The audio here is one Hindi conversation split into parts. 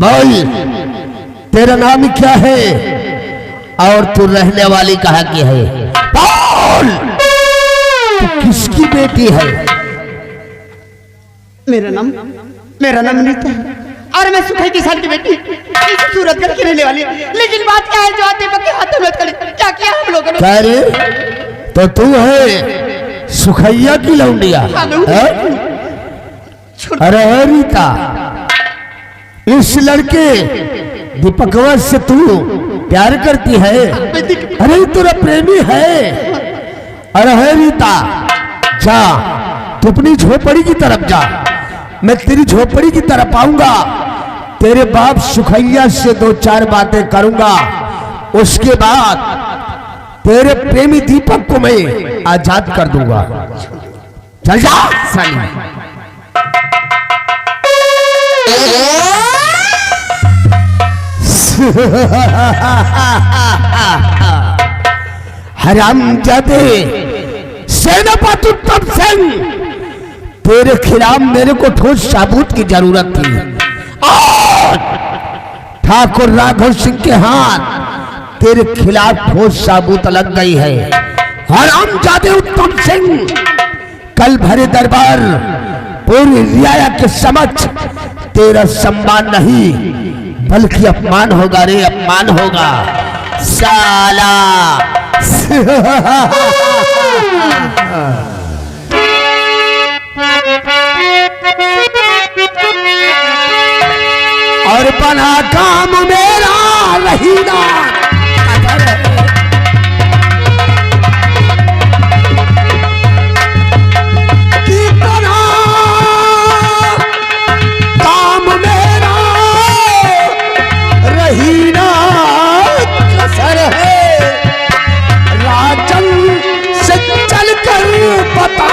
बोल, तेरा नाम क्या है और तू रहने वाली कहाँ की है? बोल, तू किसकी बेटी है? मेरा नाम नीता है और मैं सुखई किसान की बेटी सूरतगढ़ की रहने वाली। लेकिन बात क्या है जो आते के हाथों में खड़ी क्या किया हम लोगों ने? क्या रे, तो तू है सुखैया की लौंडिया? अरे रीता, इस लड़के दीपकवा से तू प्यार करती है? अरे तेरा प्रेमी है। अरे है रीता, जा तू अपनी झोपड़ी की तरफ जा, मैं तेरी झोपड़ी की तरफ आऊंगा, तेरे बाप सुखैया से दो चार बातें करूंगा, उसके बाद तेरे प्रेमी दीपक को मैं आजाद कर दूंगा। चल जा साली। हरामजादे सेनापति उत्तम सिंह, तेरे खिलाफ मेरे को ठोस सबूत की जरूरत थी और ठाकुर राघव सिंह के हाथ तेरे खिलाफ ठोस सबूत लग गई है। हरामजादे उत्तम सिंह, कल भरे दरबार पूरी रियाया के समक्ष तेरा सम्मान नहीं बल्कि अपमान होगा रे, अपमान होगा साला। और बना काम मेरा रहीना, काम मेरा रहीना कसर है, राजन से चल कर बता,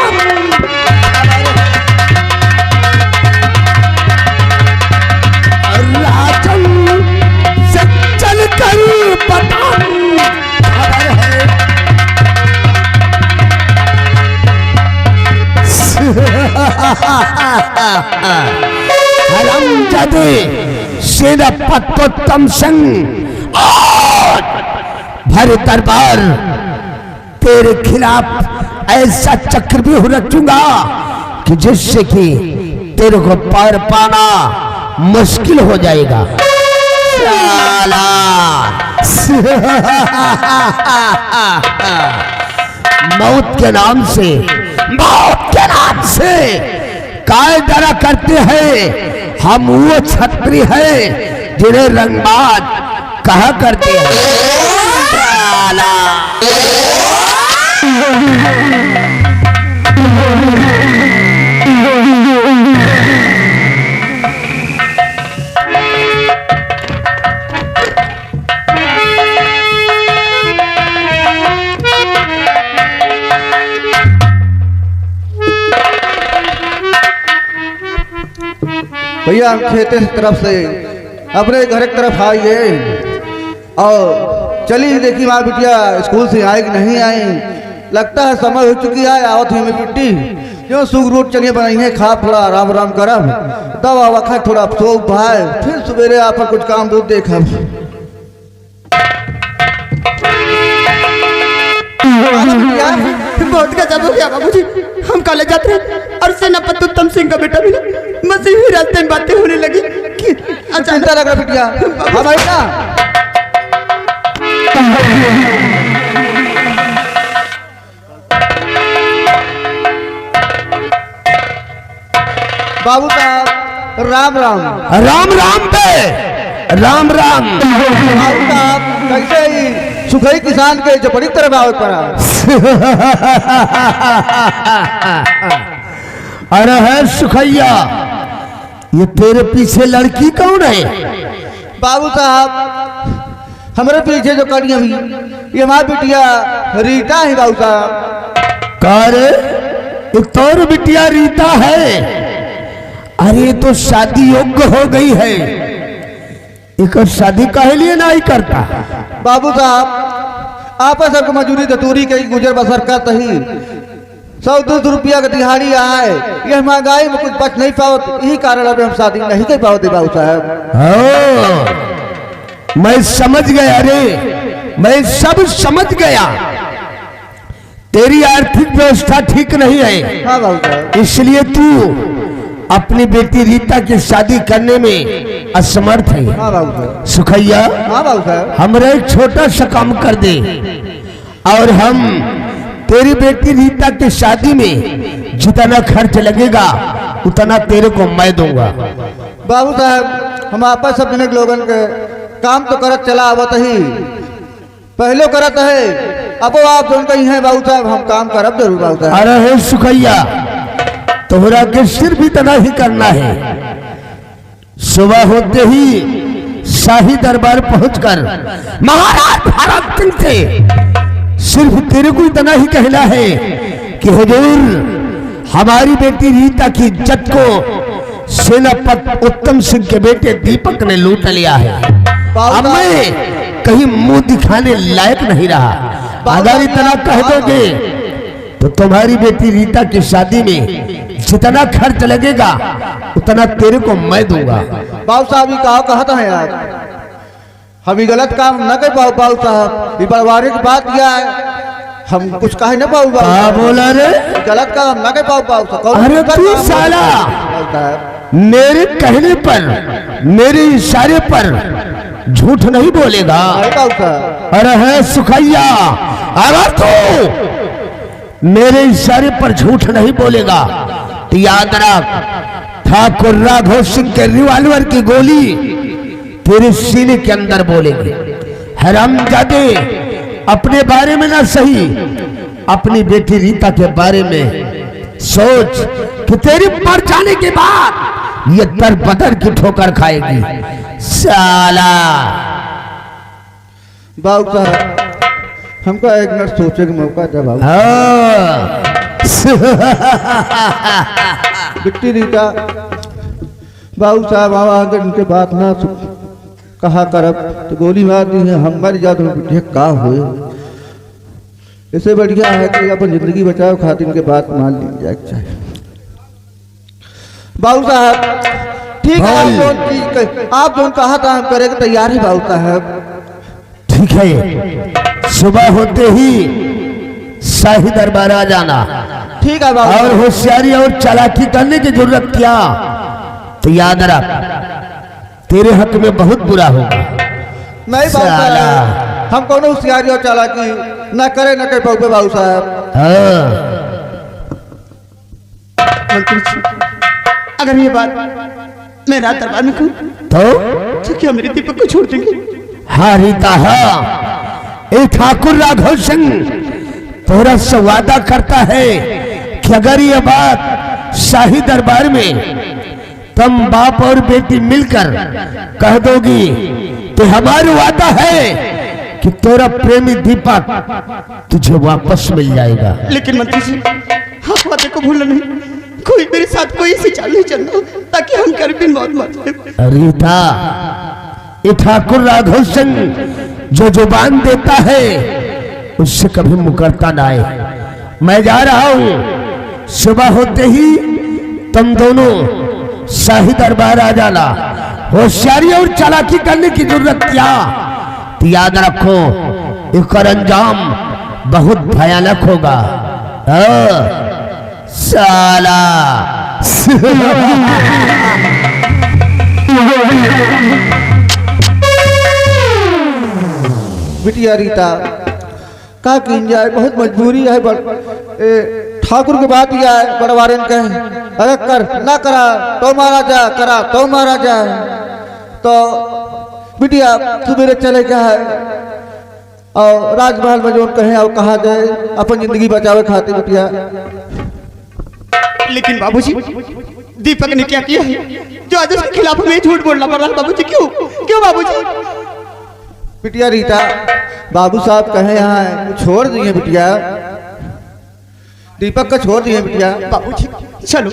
हरामजादे सेनापति उत्तम सिंह, और भरे दरबार तेरे खिलाफ ऐसा चक्रव्यूह रचूंगा कि जिससे कि तेरे को पार पाना मुश्किल हो जाएगा साला। मौत के नाम से, मौत के नाम से काय डरा करते हैं? हम वो छत्री हैं जिन्हें रंगबाज कहा करते हैं साला। भैया हम खेते की तरफ से अपने घर की तरफ आइए और चलिए देखिए माँ बिटिया स्कूल से आए कि नहीं आई। लगता है समय हो चुकी है, आवत है मेरी बिट्टी क्यों सुग रोट चलिए बनाई है, खा थोड़ा आराम आराम करब, तब आवा थोड़ा सो भाई, फिर सवेरे आप कुछ काम दूध देखब। बहुत गजब हो गया बाबूजी, हम कॉलेज जाते हैं और सेनापति उत्तम सिंह का बेटा मिला, बस यही रास्ते में बातें होने लगी कि चिंता लग रहा बिटिया। हाँ बेटा, बाबू साहब राम राम। राम राम बे, राम राम। बाबू साहब कैसे ही सुखई किसान के जो बड़ी तरफ आवत पड़ा। अरे है सुखैया, ये तेरे पीछे लड़की कौन है? बाबू साहब हमारे पीछे जो कड़ी हुई ये माँ बिटिया रीता है। बाबू साहब करे तोर बिटिया रीता है? अरे तो शादी योग्य हो गई है, एक शादी काहे लिए नहीं करता? बाबू साहब आप सबको मजूरी दतूरी के गुजर बसर करते ही 100-200 रुपया का दिहाड़ी आए, यह महंगाई में कुछ बच नहीं पाओ, यही कारण अब हम शादी नहीं कर पाओ बाबू साहब। हाँ, मैं समझ गया रे, मैं सब समझ गया। तेरी आर्थिक व्यवस्था ठीक नहीं है। हाँ बाबू साहब। इसलिए तू अपनी बेटी रीता की शादी करने में असमर्थ है। हाँ बाबू साहब। सुखैया, हाँ बाबू साहब। हमरा एक छोटा सा काम कर दे और हम तेरी बेटी रीता की शादी में जितना खर्च लगेगा उतना तेरे को मैं दूंगा। बाबू साहब, हम आपस सब जने लोगन के काम तो करत चला आवत ही, पहले करत है, अब आप जो कही है बाबू साहब, हम काम करब जरूर बाबू साहब। अरे हे सुखैया, तोहरा के सिर्फ इतना ही करना है। सुबह होते ही शाही दरबार पहुंचकर महाराज भरत सिंह से सिर्फ तेरे को इतना ही कहना है कि हुजूर, हमारी बेटी रीता की इज्जत को सेनापति उत्तम सिंह के बेटे दीपक ने लूट लिया है। अब मैं कहीं मुंह दिखाने लायक नहीं रहा। अगर इतना कह दोगे तो तुम्हारी बेटी रीता की शादी में जितना खर्च लगेगा उतना तेरे को मैं दूंगा। बाबू साहब, ये कहा कहता है आप, हम गलत काम न कर पाओ बाबू साहब, ये पारिवारिक बात किया है, हम कुछ कह न पाओ बाबू क्या साहब। बोला रे? गलत काम न कर पाओ बाबू साहब। अरे तू साला मेरे कहने पर, मेरे इशारे पर झूठ नहीं बोलेगा। बाबू साहब। अरे है सुखैया, अगर तू मेरे इशारे पर झूठ नहीं बोलेगा तो याद रख, ठाकुर राघव सिंह के रिवॉल्वर की गोली तेरे सीने के अंदर बोलेगी। हरामजादे, अपने बारे में ना सही, अपनी बेटी रीता के बारे में सोच कि तेरी मर जाने के बाद ये दर बदर की ठोकर खाएगी साला। बाबू साहब, हमको एक मिनट सोचे का मौका दे बाबू। हाँ। बिट्टी रीता, बाबू साहब अगर उनके बात ना कहा करब तो गोली मार दी है, हम मर जा तो बिटिया का हुए। इससे बढ़िया है कि अपन जिंदगी बचाओ खातिर उनके बात मान ली जाए चाहिए। बाबू साहब ठीक है, आप जो कहा था हम करेंगे, तैयार ही बाबू साहब। ठीक है, सुबह होते ही शाही दरबार आ जाना। ठीक है बाबू। और होशियारी और चालाकी करने की जरूरत क्या, तो याद रख तेरे हक में बहुत बुरा होगा। नहीं बाबू साहब, हम कौन होशियारी और चालाकी न करे न कर पाओगे बाबू साहब। हाँ। मंत्री जी, अगर ये बात मैं रात दरबार में कहूं तो क्या मेरे दीपक को छोड़ देंगे? हाँ रीता, हाँ, ए ठाकुर राघव सिंह तोरा से वादा करता है कि अगर ये बात शाही दरबार में तुम बाप और बेटी मिलकर कह दोगी तो हमारा वादा है कि तेरा प्रेमी दीपक तुझे वापस मिल जाएगा। लेकिन मंत्री जी, आप वादे को भूलना नहीं, कोई मेरे साथ कोई ऐसी चाल नहीं चलना ताकि हम कर भी मौत मर जाए। रीता, ये ठाकुर राघव सिंह जो जुबान देता है उससे कभी मुकरता ना है। मैं जा रहा हूं, सुबह होते ही तुम दोनों शाही दरबार आ जाना। होशियारी और चालाकी करने की जरूरत क्या, तो याद रखो इसका अंजाम बहुत भयानक होगा। साला। बिटिया रीता का किन जाए, बहुत मजबूरी है। ठाकुर की बात यह है, बड़वारे ने कहे अगर कर ना करा तो मारा जा, करा तो मारा जाए। तो बिटिया सुबेरे चले क्या है और राजमहल में जो कहे और कहा जाए अपन जिंदगी बचावे खातिर बिटिया। लेकिन बाबूजी, दीपक ने क्या किया है जो आज उसके खिलाफ हमें झूठ बोलना पड़ रहा है? बाबूजी क्यों क्यों बाबूजी? बिटिया रीता, बाबू साहब कहे यहाँ छोड़ दिए बिटिया, दीपक का छोड़ दिए बिटिया। बाबूजी चलो,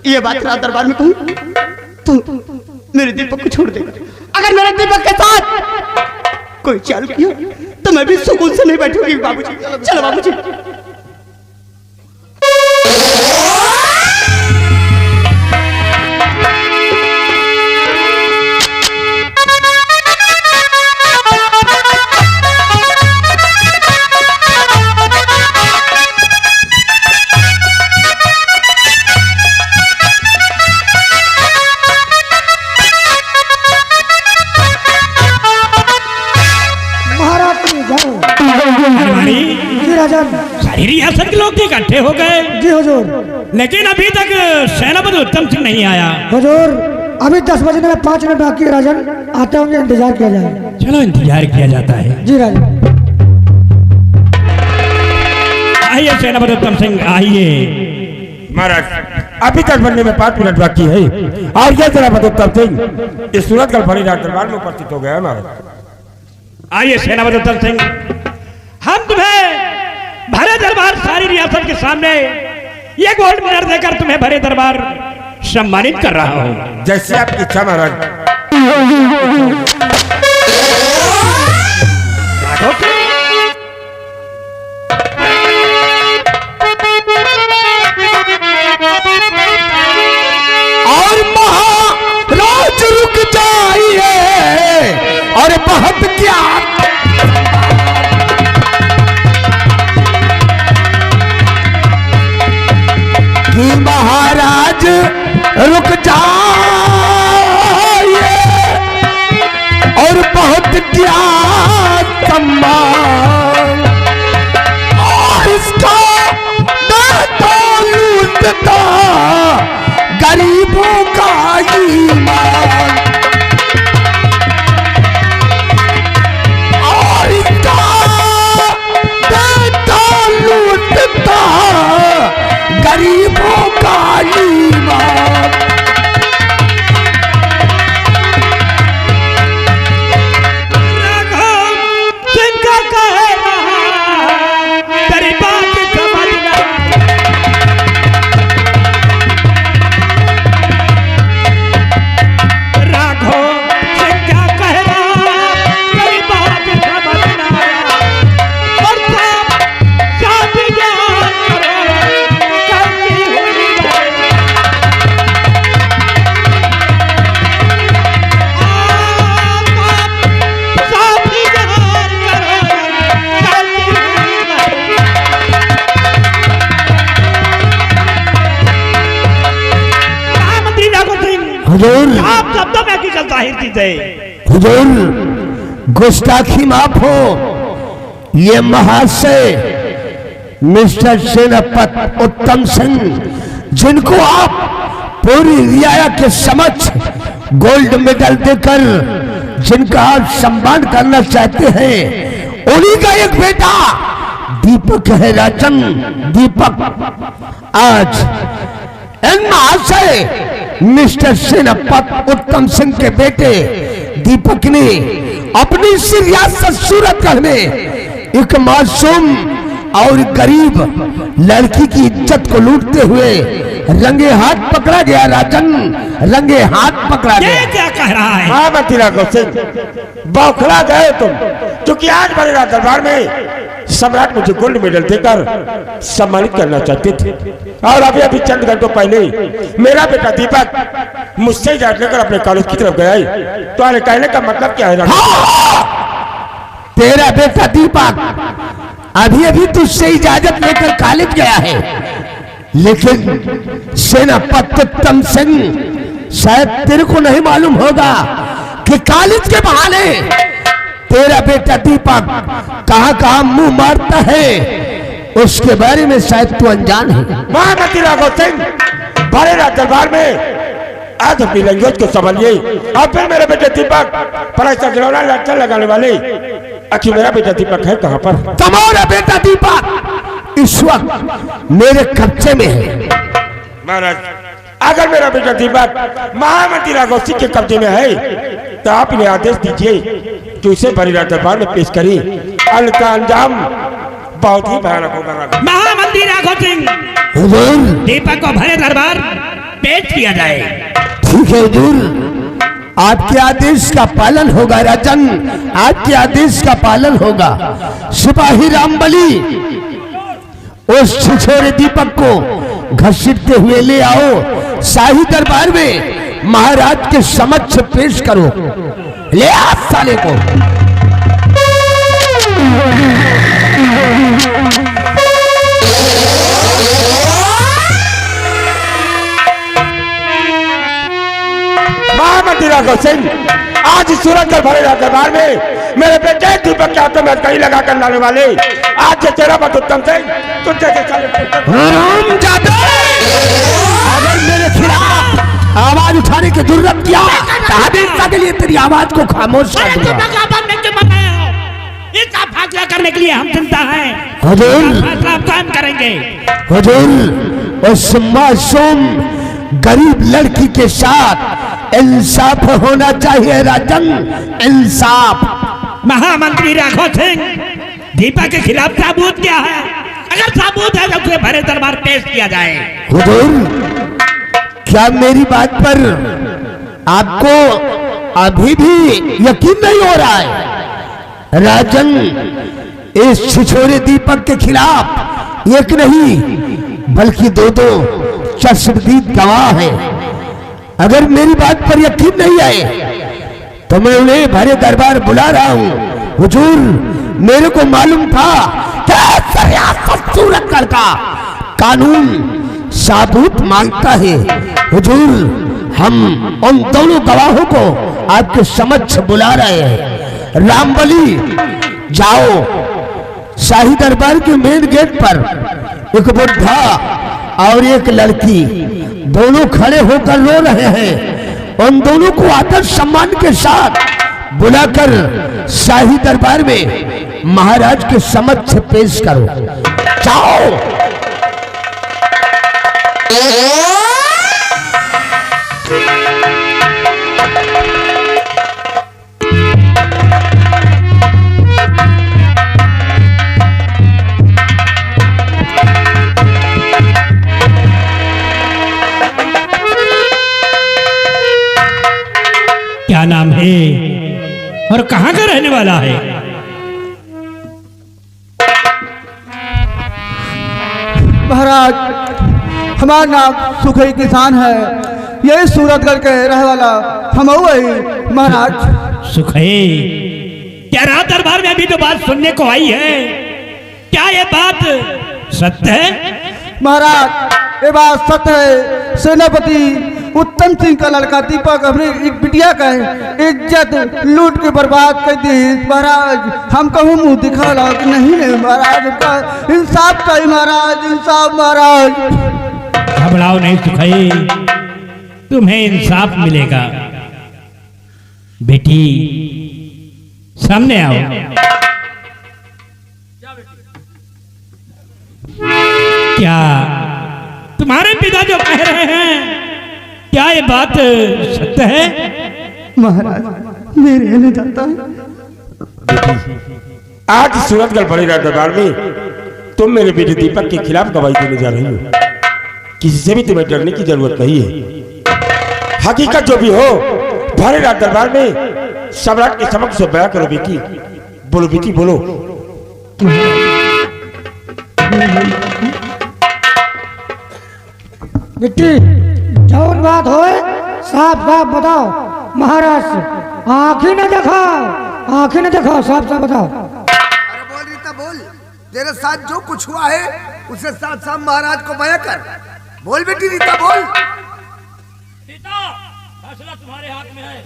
ये बात रात दरबार में कहूं तो मेरे दीपक को छोड़ दे। अगर मेरे दीपक के साथ कोई चाल किया तो मैं भी सुकून से नहीं बैठूंगी बाबूजी। चलो बाबूजी। राजन। सारी रियासत के लोग इकट्ठे हो गए, जी हुजूर। लेकिन अभी तक सेनापति उत्तम सिंह नहीं आया। हुजूर अभी 10 बजने में 5 मिनट बाकी है राजन, आते होंगे, इंतजार किया जाए। चलो इंतजार किया जाता है। जी राजन। आइए सेनापति उत्तम सिंह आइए। महाराज अभी तक बनने में 5 मिनट बाकी है और यह सेनापति उत्तम सिंह इस सूरतगढ़ भरी रात दरबार में उपस्थित हो गया है। महाराज आइए सेनापति उत्तम सिंह, हम तुम्हें भरे दरबार सारी रियासत के सामने ये गोल्ड मेडल देकर तुम्हें भरे दरबार सम्मानित कर रहा हूँ। जैसे आपकी इच्छा महाराज। और महाराज रुक जाइए और बहुत क्या कि महाराज रुक जाइए और बहुत क्या सम्मान और इसका मैं तो लूटता गरीबों का ईमान और इसका मैं तो लूटता गरीबों का ईमान। हुजूर आप शब्दों में की जाहिर चीजें। हुजूर गुस्ताखी माफ हो, ये महाशय मिस्टर सेनापति उत्तम सिंह जिनको आप पूरी रियाया के समक्ष गोल्ड मेडल देकर जिनका आप सम्मान करना चाहते हैं, उन्हीं का एक बेटा दीपक है राजन। दीपक आज इन महाशय मिस्टर सेनापति उत्तम सिंह के बेटे दीपक ने अपनी रियासत सूरतगढ़ में एक मासूम और गरीब लड़की की इज्जत को लूटते हुए रंगे हाथ पकड़ा गया। राजन रंगे हाथ पकड़ा गया। ये क्या कह रहा है? हाँ मंत्री राघव सिंह, बौखला गए तुम, क्योंकि आज भरे रात दरबार में सम्राट मुझे गोल्ड मेडल देकर सम्मानित करना चाहते थे और अभी अभी चंद घंटों पहले मेरा बेटा दीपक मुझसे इजाजत लेकर अपने कॉलेज की तरफ गया है। तो अरे कहने का मतलब क्या है? तेरा बेटा दीपक अभी अभी तुझसे इजाजत लेकर कॉलेज गया है, लेकिन सेनापति उत्तम सिंह शायद तेरे को नहीं मालूम होगा कि कॉलेज के बहाने तेरा बेटा दीपक कहां कहां मुंह मारता है, उसके बारे में शायद तू अनजान है। महामंत्री राघव सिंह, भरे रात दरबार में आज अपनी लैंग्वेज को संभालिए और फिर मेरे बेटे दीपक पर ऐसा गिरौना लड़का लगाने वाले आखिर मेरा बेटा दीपक है कहां पर? तुम्हारा बेटा दीपक इस वक्त मेरे कब्जे में है। महाराज अगर मेरा बेटा दीपक महामंत्री राघव सिंह के कब्जे में है तो आप इन्हें आदेश दीजिए कि उसे भरे रात दरबार में पेश करिए। अन्यथा अंजाम बहुत ही भयानक होगा। महामंत्री राघव सिंह, हुजूर दीपक को भरे दरबार पेश किया जाए। ठीक है हुजूर, आपके आदेश का पालन होगा राजन, आपके आदेश का पालन होगा। सिपाही रामबली उस छिछोरे दीपक को घसीटते हुए ले आओ, शाही दरबार में महाराज के समक्ष पेश करो। ले आ साले को। मंत्री राघव सिंह, आज सूरजगढ़ भरे दरबार में मेरे बेटे दीपक के हाथों में कहीं लगा कर लाने वाले आज ये तेरा बात उत्तम सिंह तुझे अगर मेरे खिलाफ आवाज उठाने की जरूरत किया तो हमेशा के लिए तेरी आवाज को खामोश कर दूंगा। इसका फैसला करने के लिए हम चिंता हैं। हुजूर, फैसला हम कायम करेंगे। हुजूर, उस मासूम गरीब लड़की के साथ इंसाफ होना चाहिए राजन, इंसाफ। महामंत्री राघव सिंह, दीपक के खिलाफ सबूत क्या है? अगर सबूत है तो उसे भरे दरबार पेश किया जाए। हुजूर, क्या मेरी बात पर आपको अभी भी यकीन नहीं हो रहा है? राजन, इस छिछोरे दीपक के खिलाफ एक नहीं बल्कि दो चश्मदीद गवाह है। अगर मेरी बात पर यकीन नहीं आए तो मैं उन्हें भरे दरबार बुला रहा हूं। हुजूर, मेरे को मालूम था कि सूरजगढ़ का कानून सबूत मांगता है। हुजूर, हम उन दोनों गवाहों को आपके समक्ष बुला रहे हैं। रामबली, जाओ शाही दरबार के मेन गेट पर एक बुढ़ा और एक लड़की दोनों खड़े होकर रो रहे हैं। उन दोनों को आदर सम्मान के साथ बुलाकर शाही दरबार में महाराज के समक्ष पेश करो। जाओ। क्या नाम है और कहां का रहने वाला है? महाराज, हमारा नाम सुखई किसान है, यही सूरजगढ़ के रहने वाला हम वही महाराज। सुखई, क्या रात दरबार में अभी तो बात सुनने को आई है? क्या ये बात सत्य है? महाराज, ये बात सत्य है। सेनापति उत्तम सिंह का लड़का दीपक अपनी एक बिटिया का इज्जत लूट के बर्बाद कर दी। महाराज, हम कहूँ मुंह दिखा ला कि नहीं है महाराज, का इंसाफ चाहिए महाराज, इंसाफ महाराज। घबराओ नहीं सुखई, तुम्हें इंसाफ मिलेगा। बेटी, सामने आओ। क्या तुम्हारे पिता जो कह रहे हैं, क्या ये बात सत्य है? महाराज, मेरे रहने जाता है। आज सूरजगढ़ भरे दरबार में तुम मेरे बेटे दीपक के खिलाफ गवाही देने जा रही हो। किसी से भी तुम्हें डरने की जरूरत नहीं है। हकीकत जो भी हो भरे दरबार में सम्राट के समक्ष बयां करो। बेटी बोलो, बेटी बोलो। बेटी, जौन बात हो साफ साफ बताओ महाराज से। आंखें न दिखाओ, आंखें न दिखाओ, साफ साफ बताओ। अरे बोल रीता, बोल। तेरे साथ जो कुछ हुआ है उसे साथ साथ महाराज को बयां कर। बोल बेटी रीता, बोल। सीता, फैसला तुम्हारे हाथ में है।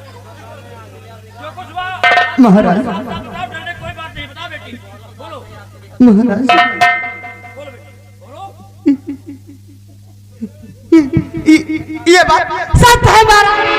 जो कुछ हुआ महाराज, डरने कोई बात नहीं। बता बेटी, बोलो। महाराज, बोलो बेटी, बोलो। ये बात सत्य है महाराज।